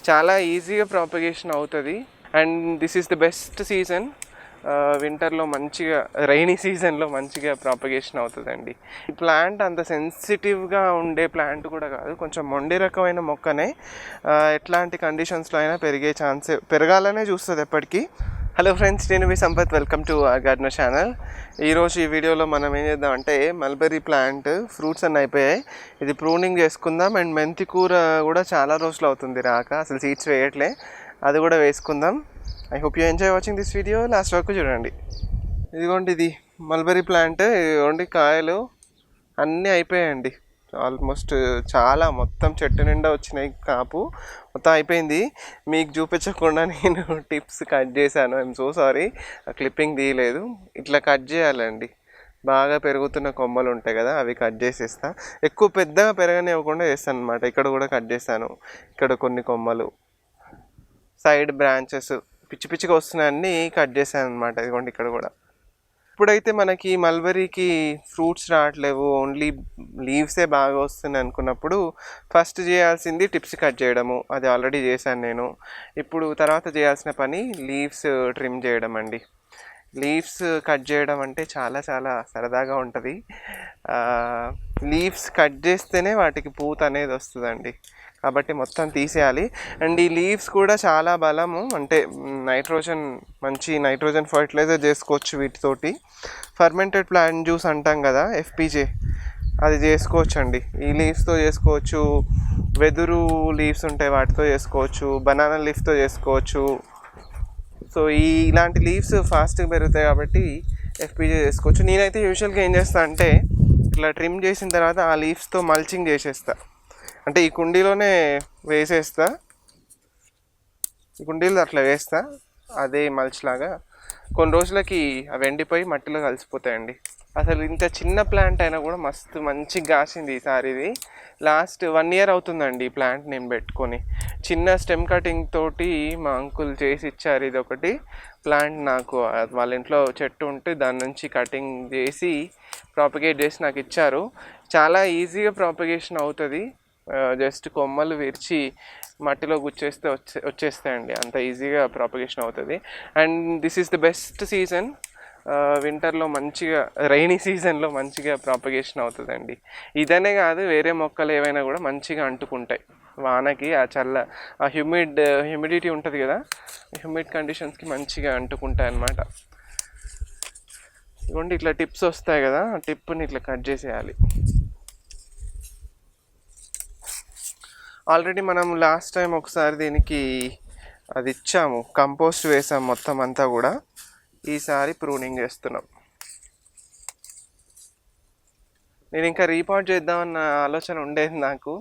చాలా ఈజీగా ప్రాపగేషన్ అవుతుంది. And this is the best season. వింటర్లో మంచిగా, రైనీ సీజన్లో మంచిగా ప్రాపగేషన్ అవుతుందండి. ఈ ప్లాంట్ అంత సెన్సిటివ్గా ఉండే ప్లాంట్ కూడా కాదు, కొంచెం మొండి రకమైన మొక్కనే. ఎట్లాంటి కండిషన్స్లో అయినా పెరగాలనే చూస్తుంది ఎప్పటికీ. హలో ఫ్రెండ్స్, నేను మీ Sampath. Welcome to our gardener channel. ఈరోజు ఈ వీడియోలో మనం ఏం చేద్దాం అంటే, మల్బెర్రీ ప్లాంట్ ఫ్రూట్స్ అన్నీ అయిపోయాయి, ఇది ప్రూనింగ్ చేసుకుందాం. అండ్ మెంతి కూర కూడా చాలా రోజులు అవుతుంది రాక, అసలు సీడ్స్ వేయట్లే, అది కూడా వేసుకుందాం. I hope you enjoy watching this video, last వరకు చూడండి. ఇదిగోండి, ఇది మల్బెర్రీ ప్లాంట్. ఇదిగోండి కాయలు అన్నీ అయిపోయాయండి ఆల్మోస్ట్. చాలా మొత్తం చెట్టు నిండా వచ్చినాయి, కాపు మొత్తం అయిపోయింది. మీకు చూపించకుండా నేను టిప్స్ కట్ చేశాను. ఐఎమ్ సో సారీ, క్లిప్పింగ్ తీయలేదు. ఇట్లా కట్ చేయాలండి. బాగా పెరుగుతున్న కొమ్మలు ఉంటాయి కదా, అవి కట్ చేసేస్తా. ఎక్కువ పెద్దగా పెరగనివ్వకుండా చేస్తాను అనమాట. ఇక్కడ కూడా కట్ చేశాను. ఇక్కడ కొన్ని కొమ్మలు, సైడ్ బ్రాంచెస్ పిచ్చి పిచ్చిగా వస్తున్నాయి, అన్నీ కట్ చేశాను అనమాట. ఇదిగోండి ఇక్కడ కూడా. ఇప్పుడైతే మనకి మల్బెరీకి ఫ్రూట్స్ రావట్లేవు, ఓన్లీ లీవ్సే బాగా వస్తున్నాయి అనుకున్నప్పుడు ఫస్ట్ చేయాల్సింది టిప్స్ కట్ చేయడము. అది ఆల్రెడీ చేశాను నేను. ఇప్పుడు తర్వాత చేయాల్సిన పని లీవ్స్ ట్రిమ్ చేయడం అండి. లీవ్స్ కట్ చేయడం అంటే చాలా చాలా సరదాగా ఉంటుంది. లీవ్స్ కట్ చేస్తేనే వాటికి పూత అనేది వస్తుందండి, కాబట్టి మొత్తం తీసేయాలి. అండ్ ఈ లీవ్స్ కూడా చాలా బలము, అంటే మంచి నైట్రోజన్ ఫర్టిలైజర్ చేసుకోవచ్చు వీటితోటి. ఫర్మెంటెడ్ ప్లాంట్ జ్యూస్ అంటాం కదా, ఎఫ్పిజే, అది చేసుకోవచ్చు అండి. ఈ లీవ్స్తో చేసుకోవచ్చు, వెదురు లీవ్స్ ఉంటాయి వాటితో చేసుకోవచ్చు, బనానా లీఫ్తో చేసుకోవచ్చు. సో ఇలాంటి లీవ్స్ ఫాస్ట్గా పెరుగుతాయి కాబట్టి ఎఫ్పిజే చేసుకోవచ్చు. నేనైతే యూజువల్గా ఏం చేస్తా అంటే, ఇట్లా ట్రిమ్ చేసిన తర్వాత ఆ లీవ్స్తో మల్చింగ్ చేసేస్తా. అంటే ఈ కుండీలోనే వేసేస్తా, ఈ కుండీలో అట్లా వేస్తా, అదే మల్చిలాగా. కొన్ని రోజులకి అవి ఎండిపోయి మట్టిలో కలిసిపోతాయండి. అసలు ఇంత చిన్న ప్లాంట్ అయినా కూడా మస్తు మంచిగా కాసింది ఈసారి. ఇది లాస్ట్ 1 year అవుతుందండి ఈ ప్లాంట్ నేను పెట్టుకొని. చిన్న స్టెమ్ కటింగ్ తోటి మా అంకుల్ చేసి ఇచ్చారు. ఇది ఒకటి ప్లాంట్ నాకు వాళ్ళ ఇంట్లో చెట్టు ఉంటే దాని నుంచి కటింగ్ చేసి ప్రాపగేట్ చేసి నాకు ఇచ్చారు. చాలా ఈజీగా ప్రాపగేషన్ అవుతుంది. జస్ట్ కొమ్మలు విరిచి మట్టిలో గుచ్చేస్తే వచ్చేస్తాయండి, అంత ఈజీగా ప్రాపగేషన్ అవుతుంది. And this is the best season. వింటర్లో మంచిగా, రైనీ సీజన్లో మంచిగా ప్రాపగేషన్ అవుతుందండి. ఇదనే కాదు, వేరే మొక్కలు ఏవైనా కూడా మంచిగా అంటుకుంటాయి వానకి. ఆ హ్యూమిడిటీ ఉంటుంది కదా, హ్యూమిడ్ కండిషన్స్కి మంచిగా అంటుకుంటాయి అన్నమాట. ఇదిగోండి ఇట్లా టిప్స్ వస్తాయి కదా, ఆ టిప్ని ఇట్లా కట్ చేసేయాలి. ఆల్రెడీ మనం లాస్ట్ టైం ఒకసారి దీనికి అది ఇచ్చాము, కంపోస్ట్ వేసాము మొత్తం అంతా కూడా. ఈసారి ప్రూనింగ్ చేస్తున్నాం. నేను ఇంకా రీపాట్ చేద్దామన్న ఆలోచన ఉండేది నాకు,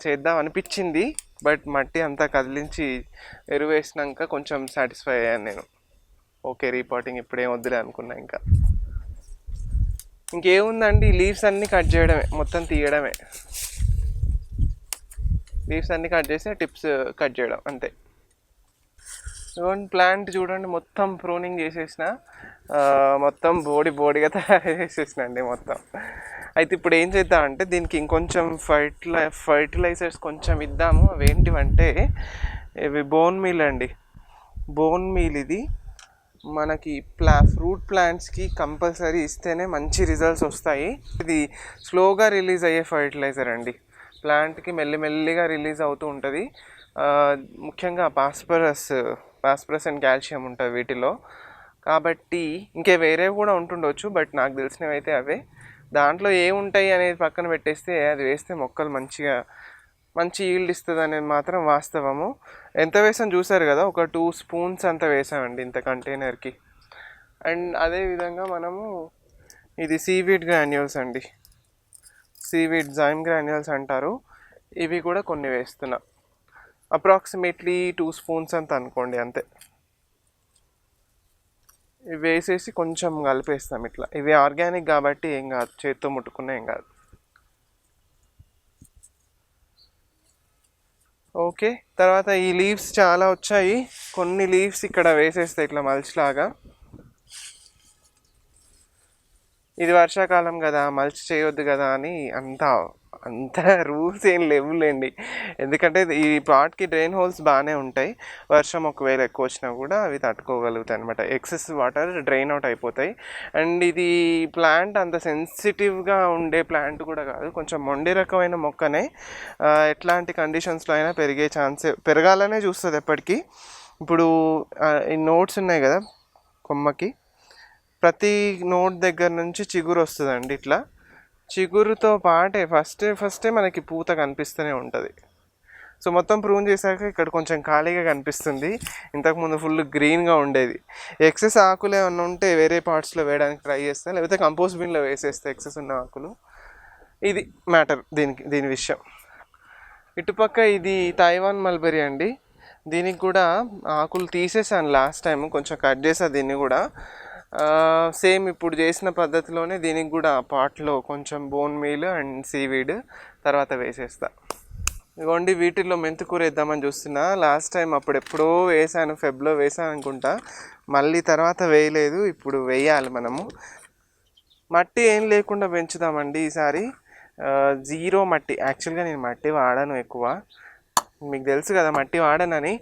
చేద్దాం అనిపించింది. బట్ మట్టి అంతా కదిలించి ఎరువు వేసినాక కొంచెం సాటిస్ఫై అయ్యాను నేను. ఓకే, రీపాటింగ్ ఇప్పుడేం వద్దులే అనుకున్నా. ఇంకేముందండి, లీవ్స్ అన్నీ కట్ చేయడమే, మొత్తం తీయడమే. లీవ్స్ అన్నీ కట్ చేసి టిప్స్ కట్ చేయడం అంతే. ప్లాంట్ చూడండి, మొత్తం ప్రూనింగ్ చేసేసిన, మొత్తం బోడిగా తయారు చేసేసిన అండి మొత్తం. అయితే ఇప్పుడు ఏం చేద్దామంటే, దీనికి ఇంకొంచెం ఫర్టిలైజర్స్ కొంచెం ఇద్దాము. అవి ఏంటివంటే, ఇవి బోన్ మీల్ అండి. బోన్ మీల్ ఇది మనకి ఫ్రూట్ ప్లాంట్స్కి కంపల్సరీ ఇస్తేనే మంచి రిజల్ట్స్ వస్తాయి. ఇది స్లోగా రిలీజ్ అయ్యే ఫర్టిలైజర్ అండి. ప్లాంట్కి మెల్లిమెల్లిగా రిలీజ్ అవుతూ ఉంటుంది. ముఖ్యంగా పాస్పరస్ అండ్ కాల్షియం ఉంటుంది వీటిలో. కాబట్టి వేరే కూడా ఉంటుండొచ్చు, బట్ నాకు తెలిసినవి అయితే అవే. దాంట్లో ఏముంటాయి అనేది పక్కన పెట్టేస్తే, అది వేస్తే మొక్కలు మంచి ఈల్డ్ ఇస్తుంది అనేది మాత్రం వాస్తవము. ఎంత వేసాం చూసారు కదా, ఒక 2 spoons అంత వేసామండి ఇంత కంటైనర్కి. అండ్ అదేవిధంగా మనము ఇది సీవీడ్ గ్రాన్యూల్స్ అండి, సీవీడ్ జైమ్ గ్రాన్యూల్స్ అంటారు. ఇవి కూడా కొన్ని వేస్తున్నా, అప్రాక్సిమేట్లీ 2 spoons అంత అనుకోండి, అంతే. ఇవి వేసేసి కొంచెం కలిపేస్తాం ఇట్లా. ఇవి ఆర్గానిక్ కాబట్టి ఏం కాదు, చేత్తో ముట్టుకున్నా ఏం కాదు. ఓకే, తర్వాత ఈ లీవ్స్ చాలా వచ్చాయి, కొన్ని లీవ్స్ ఇక్కడ వేసేస్తాయి ఇట్లా మల్చిలాగా. ఇది వర్షాకాలం కదా, మల్చి చేయొద్దు కదా అని అంతా అంత రూల్స్ ఏం లేవులేండి. ఎందుకంటే ఈ పాట్కి డ్రైన్ హోల్స్ బాగానే ఉంటాయి. వర్షం ఒకవేళ ఎక్కువ వచ్చినా కూడా అవి తట్టుకోగలుగుతాయి అనమాట. ఎక్సెస్ వాటర్ డ్రైన్ అవుట్ అయిపోతాయి. అండ్ ఇది ప్లాంట్ అంత సెన్సిటివ్గా ఉండే ప్లాంట్ కూడా కాదు, కొంచెం మొండి రకమైన మొక్కనే. ఎట్లాంటి కండిషన్స్లో అయినా పెరిగే పెరగాలనే చూస్తుంది ఎప్పటికీ. ఇప్పుడు ఈ నోట్స్ ఉన్నాయి కదా కొమ్మకి, ప్రతి నోట్ దగ్గర నుంచి చిగురు వస్తుందండి. ఇట్లా చిగురుతో పాటే ఫస్టే మనకి పూత కనిపిస్తూనే ఉంటుంది. సో మొత్తం ప్రూన్ చేశాక ఇక్కడ కొంచెం ఖాళీగా కనిపిస్తుంది. ఇంతకుముందు ఫుల్ గ్రీన్గా ఉండేది. ఎక్సెస్ ఆకులు ఏమన్నా ఉంటే వేరే పార్ట్స్లో వేయడానికి ట్రై చేస్తాను, లేకపోతే కంపోస్ట్ బిన్లో వేసేస్తే ఎక్సెస్ ఉన్న ఆకులు. ఇది మ్యాటర్ దీని విషయం. ఇటుపక్క ఇది తైవాన్ మల్బెరీ అండి. దీనికి కూడా ఆకులు తీసేసాను లాస్ట్ టైం, కొంచెం కట్ చేసాను దీన్ని కూడా. సేమ్ ఇప్పుడు చేసిన పద్ధతిలోనే దీనికి కూడా పాట్లో కొంచెం బోన్ మీల్ అండ్ సీవీడ్ తర్వాత వేసేస్తా. ఇదిగోండి వీటిల్లో మెంతికూర వేద్దామని చూస్తున్నా. లాస్ట్ టైం అప్పుడు ఎప్పుడో వేసాను, ఫెబ్లో వేసాను అనుకుంటా, మళ్ళీ తర్వాత వేయలేదు. ఇప్పుడు వేయాలి మనము. మట్టి ఏం లేకుండా పెంచుదామండి ఈసారి. జీరో మట్టి. యాక్చువల్గా నేను మట్టి వాడాను ఎక్కువ, మీకు తెలుసు కదా మట్టి వాడనని.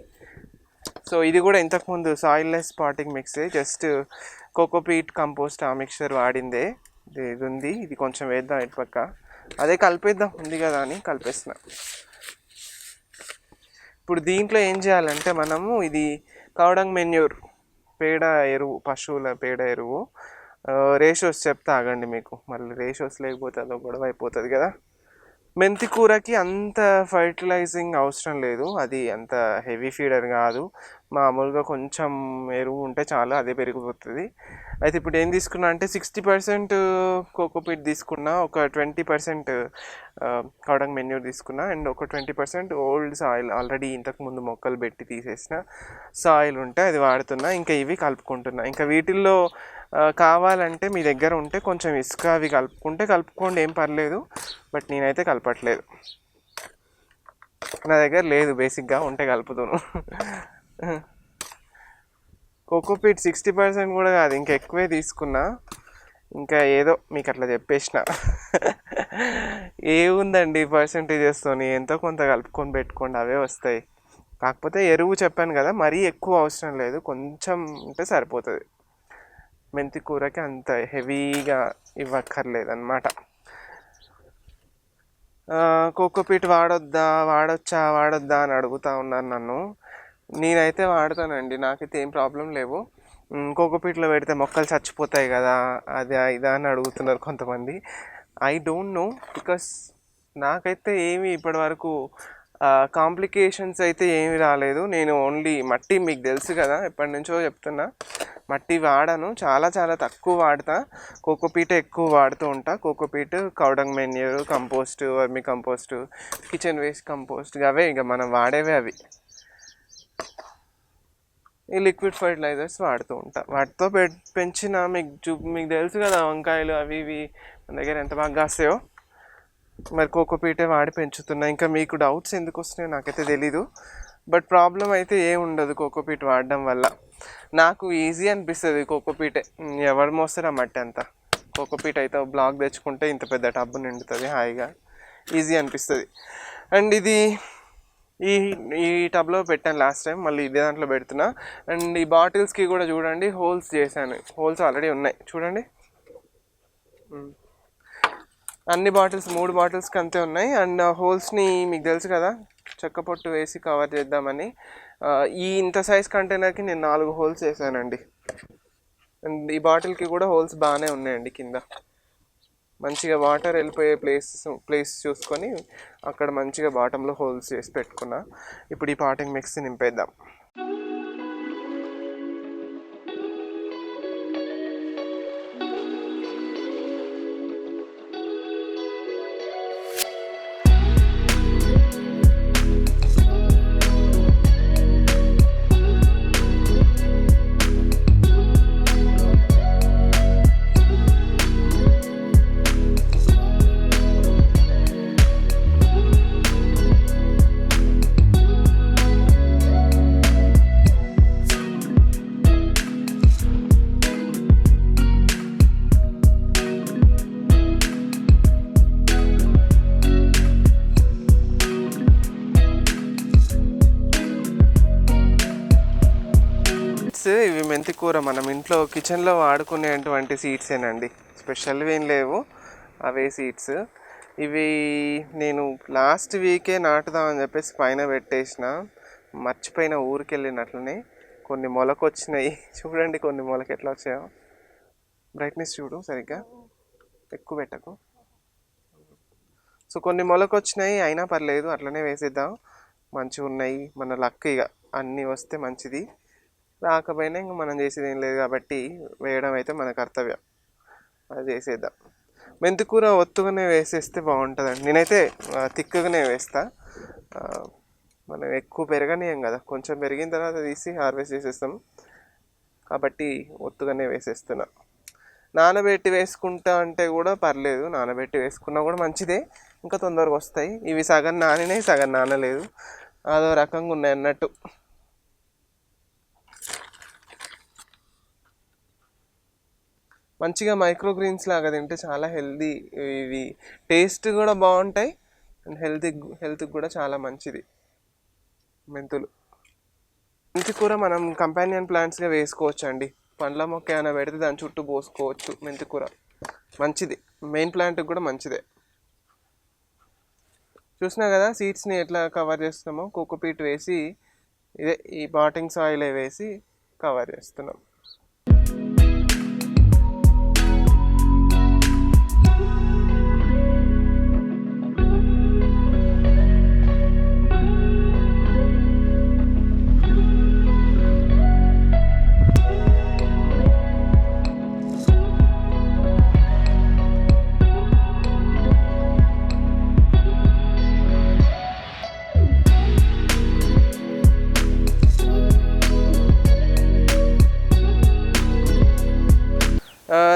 సో ఇది కూడా ఇంతకుముందు సాయిల్లెస్ పాటింగ్ మిక్సే, జస్ట్ కోకోపీట్ కంపోస్ట్ ఆ మిక్చర్ వాడిందే. ఇది ఉంది, ఇది కొంచెం వేద్దాం ఇటు పక్క. అదే కలిపేద్దాం ఉంది కదా అని కలిపేస్తున్నా. ఇప్పుడు దీంట్లో ఏం చేయాలంటే మనము ఇది కౌడంగ్ మెన్యూర్, పేడ ఎరువు, పశువుల పేడ ఎరువు. రేషోస్ చెప్తా ఆగండి మీకు, మళ్ళీ రేషోస్ లేకపోతే అదో గొడవ అయిపోతుంది కదా. మెంతి కూరకి అంత ఫర్టిలైజింగ్ అవసరం లేదు, అది అంత హెవీ ఫీడర్ కాదు. మామూలుగా కొంచెం ఎరువు ఉంటే చాలు, అదే పెరిగిపోతుంది. అయితే ఇప్పుడు ఏం తీసుకున్నా అంటే 60% కోకోపీట్ తీసుకున్నా, ఒక 20% కౌడంగ్ మెన్యూర్ తీసుకున్నా, అండ్ ఒక 20% ఓల్డ్ సాయిల్, ఆల్రెడీ ఇంతకుముందు మొక్కలు పెట్టి తీసేసిన సాయిల్ ఉంటే అది వాడుతున్నా. ఇంకా ఇవి కలుపుకుంటున్నా. ఇంకా వీటిల్లో కావాలంటే మీ దగ్గర ఉంటే కొంచెం ఇసుక అవి కలుపుకోండి, ఏం పర్లేదు. బట్ నేనైతే కలపట్లేదు, నా దగ్గర లేదు. బేసిక్గా ఉంటే కలుపుతాను. కోకోపీట్ 60% కూడా కాదు, ఇంకా ఎక్కువే తీసుకున్నా. ఇంకా ఏదో మీకు అట్లా చెప్పేసిన. ఏముందండి పర్సంటేజెస్తోని ఎంతో కొంత కలుపుకొని పెట్టుకోండి, అవే వస్తాయి. కాకపోతే ఎరువు చెప్పాను కదా, మరీ ఎక్కువ అవసరం లేదు, కొంచెం ఉంటే సరిపోతుంది. మెంతి కూరకి అంత హెవీగా ఇవ్వక్కర్లేదన్నమాట. కోకోపీట్ వాడొచ్చా అని అడుగుతూ ఉన్నారు నన్ను. నేనైతే వాడతానండి, నాకైతే ఏం ప్రాబ్లం లేవు. కోకోపీట్లో పెడితే మొక్కలు చచ్చిపోతాయి కదా, అది ఇదా అని అడుగుతున్నారు కొంతమంది. ఐ డోంట్ నో, బికాస్ నాకైతే ఏమి ఇప్పటి వరకు కాంప్లికేషన్స్ అయితే ఏమి రాలేదు. నేను ఓన్లీ మట్టి, మీకు తెలుసు కదా ఎప్పటి నుంచో చెప్తున్నా, మట్టి వాడను, చాలా చాలా తక్కువ వాడతా. కోకోపీట్ ఎక్కువ వాడుతూ ఉంటా. Cocopeat, cow dung manure, compost, vermicompost, kitchen waste compost, అవే ఇక మనం వాడేవే అవి. ఈ లిక్విడ్ ఫర్టిలైజర్స్ వాడుతూ ఉంటా. వాటితో పెంచిన మీకు తెలుసు కదా వంకాయలు అవి ఇవి మన దగ్గర ఎంత బాగా కాస్తాయో. మరి కోకోపీటే వాడి పెంచుతున్నా. ఇంకా మీకు డౌట్స్ ఎందుకు వస్తున్నాయో నాకైతే తెలీదు, బట్ ప్రాబ్లం అయితే ఏం ఉండదు కోకోపీట్ వాడడం వల్ల. నాకు ఈజీ అనిపిస్తుంది కోకోపీటే. ఎవరు మోస్తారా మట్టి అంతా. కోకోపీట్ అయితే బ్లాక్ తెచ్చుకుంటే ఇంత పెద్ద టబ్బు నిండుతుంది హాయిగా, ఈజీ అనిపిస్తుంది. అండ్ ఇది ఈ టబ్లో పెట్టాను లాస్ట్ టైం, మళ్ళీ ఇదే దాంట్లో పెడుతున్నా. అండ్ ఈ బాటిల్స్కి కూడా చూడండి హోల్స్ చేశాను, హోల్స్ ఆల్రెడీ ఉన్నాయి చూడండి. అన్ని బాటిల్స్ 3 బాటిల్స్కి అంతే ఉన్నాయి. అండ్ హోల్స్ని మీకు తెలుసు కదా చెక్క పొట్టు వేసి కవర్ చేద్దామని ఇంత సైజ్ కంటైనర్కి నేను 4 హోల్స్ వేసానండి. అండ్ ఈ బాటిల్కి కూడా హోల్స్ బాగానే ఉన్నాయండి. కింద మంచిగా వాటర్ వెళ్ళిపోయే ప్లేస్ చూసుకొని అక్కడ మంచిగా బాటంలో హోల్స్ చేసి పెట్టుకున్నా. ఇప్పుడు ఈ పాటింగ్ మిక్స్ నింపేద్దాం. సీడ్స్ ఇవి మెంతి కూర మనం ఇంట్లో కిచెన్లో వాడుకునేటువంటి సీడ్సేనండి, స్పెషల్వి ఏం లేవు, అవే సీడ్స్. ఇవి నేను లాస్ట్ వీకే నాటుదామని చెప్పేసి పైన పెట్టేసిన, మర్చిపోయిన ఊరికి వెళ్ళినట్లనే. కొన్ని మొలకొచ్చినాయి చూడండి, కొన్ని మొలక ఎట్లా వచ్చాయో. బ్రైట్నెస్ చూడు సరిగ్గా, ఎక్కువ పెట్టకు. సో కొన్ని మొలకొచ్చినాయి, అయినా పర్లేదు, అట్లనే వేసేద్దాం. మంచిగా ఉన్నాయి, మన లక్. ఇక అన్నీ వస్తే మంచిది, రాకపోయినా ఇంక మనం చేసేది ఏం లేదు కాబట్టి వేయడం అయితే మన కర్తవ్యం, అది చేసేద్దాం. మెంతికూర ఒత్తుగానే వేసేస్తే బాగుంటుందండి. నేనైతే తిక్కగానే వేస్తా. మనం ఎక్కువ పెరగనీయం కదా, కొంచెం పెరిగిన తర్వాత తీసి హార్వెస్ట్ చేసేస్తాం కాబట్టి ఒత్తుగానే వేసేస్తున్నా. నానబెట్టి వేసుకుంటా అంటే కూడా పర్లేదు, నానబెట్టి వేసుకున్నా కూడా మంచిదే, ఇంకా తొందరగా వస్తాయి. ఇవి సగం నానినాయి, సగం నానలేదు, అదో రకంగా ఉన్నాయి అన్నట్టు. మంచిగా మైక్రోగ్రీన్స్ లాగా తింటే చాలా హెల్దీ. ఇవి టేస్ట్ కూడా బాగుంటాయి అండ్ హెల్త్కి కూడా చాలా మంచిది మెంతులు. మెంతి కూర మనం కంపానియన్ ప్లాంట్స్గా వేసుకోవచ్చు అండి. పండ్ల మొక్క ఏమైనా పెడితే దాని చుట్టూ పోసుకోవచ్చు. మెంతి కూర మంచిది, మెయిన్ ప్లాంట్కి కూడా మంచిదే. చూసినా కదా సీడ్స్ని ఎట్లా కవర్ చేస్తున్నామో, కోకోపీట్ వేసి ఇదే ఈ బాటింగ్ సాయిల్ వేసి కవర్ చేస్తున్నాం.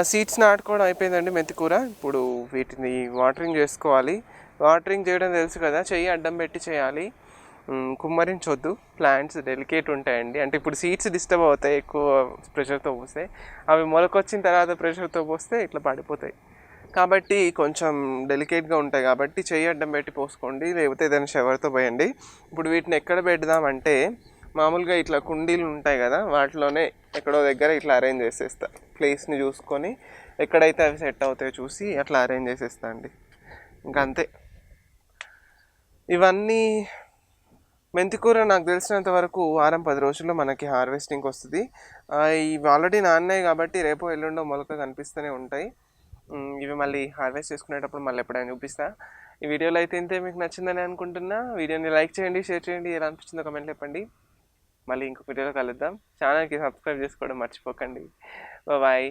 సీడ్స్ నాటుకోవడం అయిపోయిందండి మెంతికూర. ఇప్పుడు వీటిని వాటరింగ్ చేసుకోవాలి. వాటరింగ్ చేయడం తెలుసు కదా, చెయ్యి అడ్డం పెట్టి చేయాలి, కుమ్మరించొద్దు. ప్లాంట్స్ డెలికేట్ ఉంటాయండి, అంటే ఇప్పుడు సీడ్స్ డిస్టర్బ్ అవుతాయి ఎక్కువ ప్రెషర్తో పోస్తే. అవి మొలకొచ్చిన తర్వాత ప్రెషర్తో పోస్తే ఇట్లా పడిపోతాయి కాబట్టి కొంచెం డెలికేట్గా ఉంటాయి కాబట్టి చెయ్యి అడ్డం పెట్టి పోసుకోండి, లేకపోతే ఏదైనా షవర్తో పోయండి. ఇప్పుడు వీటిని ఎక్కడ పెడదామంటే, మామూలుగా ఇట్లా కుండీలు ఉంటాయి కదా, వాటిలోనే ఎక్కడో దగ్గర ఇట్లా అరేంజ్ చేసేస్తా. ప్లేస్ని చూసుకొని ఎక్కడైతే అవి సెట్ అవుతాయో చూసి అట్లా అరేంజ్ చేసేస్తా అండి, ఇంకా అంతే. ఇవన్నీ మెంతికూర నాకు తెలిసినంత వరకు వారం 10 రోజుల్లో మనకి హార్వెస్టింగ్కి వస్తుంది. ఇవి ఆల్రెడీ నాన్నాయి కాబట్టి రేపు ఎల్లుండో మొలక కనిపిస్తూనే ఉంటాయి. ఇవి మళ్ళీ హార్వెస్ట్ చేసుకునేటప్పుడు మళ్ళీ ఎప్పుడైనా చూపిస్తా. ఈ వీడియోలో అయితే ఇంతే, మీకు నచ్చిందని అనుకుంటున్నా. వీడియోని లైక్ చేయండి, షేర్ చేయండి, ఎలా అనిపించిందో కమెంట్లో చెప్పండి. మళ్ళీ ఇంకొక వీడియోలో కలుద్దాం. ఛానల్కి సబ్స్క్రైబ్ చేసుకోవడం మర్చిపోకండి. బాయ్.